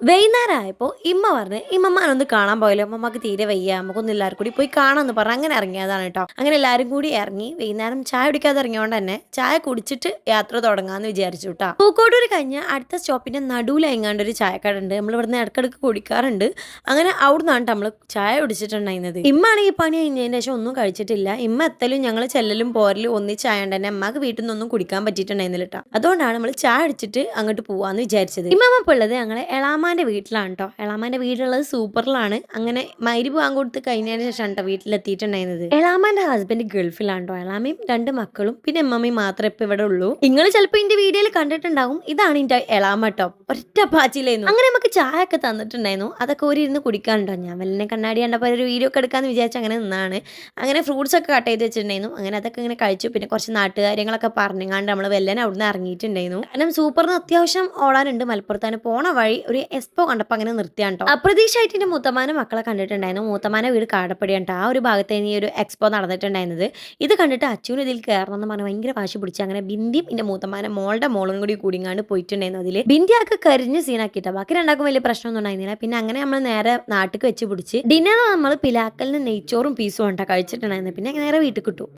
വൈകുന്നേരമായപ്പോൾ ഇമ്മ പറഞ്ഞ് ഇമ്മമാനൊന്ന് കാണാൻ പോയല്ലോ, അമ്മമ്മക്ക് തീരെ വയ്യ, നമുക്കൊന്നും എല്ലാവരും കൂടി പോയി കാണാമെന്ന് പറഞ്ഞ് അങ്ങനെ ഇറങ്ങിയതാണ് കേട്ടോ. അങ്ങനെ എല്ലാവരും കൂടി ഇറങ്ങി വൈകുന്നേരം ചായ കുടിക്കാതെ ഇറങ്ങിയോണ്ട് തന്നെ ചായ കുടിച്ചിട്ട് യാത്ര തുടങ്ങാമെന്ന് വിചാരിച്ചു കേട്ടോ. പൂക്കോട്ടൂർ കഴിഞ്ഞ അടുത്ത സ്റ്റോപ്പിന്റെ നടുവിലെങ്ങാണ്ട് ഒരു ചായക്കട ഉണ്ട്. നമ്മൾ ഇവിടുന്ന് ഇടക്കിടക്ക് കുടിക്കാറുണ്ട്. അങ്ങനെ അവിടുന്നാണ് നമ്മൾ ചായ കുടിച്ചിട്ടുണ്ടായിരുന്നത്. ഇമ്മാണെങ്കിൽ ഈ പണി കഴിഞ്ഞതിന് ശേഷം ഒന്നും കഴിച്ചിട്ടില്ല. ഇമ്മ എത്തലും ഞങ്ങൾ ചെല്ലലും പോരലും ഒന്നിച്ചായണ്ട് തന്നെ അമ്മക്ക് വീട്ടിൽ നിന്നൊന്നും കുടിക്കാൻ പറ്റിയിട്ടുണ്ടായിരുന്നില്ല കേട്ടോ. അതുകൊണ്ടാണ് നമ്മൾ ചായ അടിച്ചിട്ട് അങ്ങോട്ട് പോവാന്ന് വിചാരിച്ചത്. ഇമ്മ ഇപ്പോൾ ഉള്ളത് ഞങ്ങളെ എളാമാന്റെ വീട്ടിലാണ് കേട്ടോ. എളാമാന്റെ വീടുള്ളത് സൂപ്പറിലാണ്. അങ്ങനെ മഗ്‌രിബ് ബാങ്ക് കൊടുത്ത് കഴിഞ്ഞതിന് ശേഷമാണ് കേട്ടോ വീട്ടിലെത്തിയിട്ടുണ്ടായിരുന്നത്. എളാമാന്റെ ഹസ്ബൻഡ് ഗൾഫിലാണ് കേട്ടോ. എളാമയും 2 മക്കളും പിന്നെ അമ്മമ്മയും മാത്രമേ ഇപ്പൊ ഇവിടെ ഉള്ളൂ. നിങ്ങൾ ചിലപ്പോൾ എന്റെ വീഡിയോയിൽ കണ്ടിട്ടുണ്ടാവും. ഇതാണ് എന്റെ എളാമ കേട്ടോ. ഒറ്റ പാച്ചിലായിരുന്നു. അങ്ങനെ നമുക്ക് ചായ ഒക്കെ തന്നിട്ടുണ്ടായിരുന്നു. അതൊക്കെ ഇരുന്ന് കുടിക്കാനുണ്ടോ. ഞാൻ വല്ല കണ്ണാടി കണ്ടപ്പോൾ ഒരു വീഡിയോ ഒക്കെ എടുക്കാന്ന് വിചാരിച്ച് അങ്ങനെ നിന്നാണ്. അങ്ങനെ ഫ്രൂട്ട്സ് ഒക്കെ കട്ട് ചെയ്ത് വെച്ചിട്ടുണ്ടായിരുന്നു. അങ്ങനെ അതൊക്കെ ഇങ്ങനെ കഴിച്ചു. പിന്നെ കുറച്ച് നാട്ടുകാര്യങ്ങളൊക്കെ പറഞ്ഞാണ്ട് നമ്മൾ വെല്ലനെ അവിടുന്ന് ഇറങ്ങിയിട്ടുണ്ടായിരുന്നു. കാരണം സൂപ്പറിന് അത്യാവശ്യം ഓടാനുണ്ട്. മലപ്പുറത്താണ് പോണ വഴി ഒരു എക്സ്പോ കണ്ടപ്പോൾ അങ്ങനെ നിർത്തിയാണ്ടോ. അപ്രതീക്ഷയായിട്ട് എന്റെ മൂത്തമാനെ മക്കളെ കണ്ടിട്ടുണ്ടായിരുന്നു. മൂത്തമാനെ വീട് കാടപ്പടിയാണ്. ആ ഒരു ഭാഗത്ത് ഈ ഒരു എക്സ്പോ നടന്നിട്ടുണ്ടായിരുന്നത്. ഇത് കണ്ടിട്ട് അച്ഛനും ഇതിൽ കയറണം എന്ന് പറഞ്ഞ് ഭയങ്കര വാശി പിടിച്ചു. അങ്ങനെ ബിന്ദിയും എന്റെ മൂത്തമാനെ മോളുടെ മോളും കൂടി കൂടിങ്ങാണ്ട് പോയിട്ടുണ്ടായിരുന്നു. അതിൽ ബിന്ദിയൊക്കെ കരിഞ്ഞ് സീനാക്കിയിട്ടാ. ബാക്കി രണ്ടാക്കും വലിയ പ്രശ്നമൊന്നും ഉണ്ടായിരുന്നില്ല. പിന്നെ അങ്ങനെ നമ്മൾ നേരെ നാട്ടിൽ വെച്ച് പിടിച്ച് ഡിന്നർ നമ്മൾ പിലാക്കലിന് നെയ്ച്ചോറും പീസും ഉണ്ടാ കഴിച്ചിട്ടുണ്ടായിരുന്നു. പിന്നെ നേരെ വീട്ടിൽ കിട്ടും.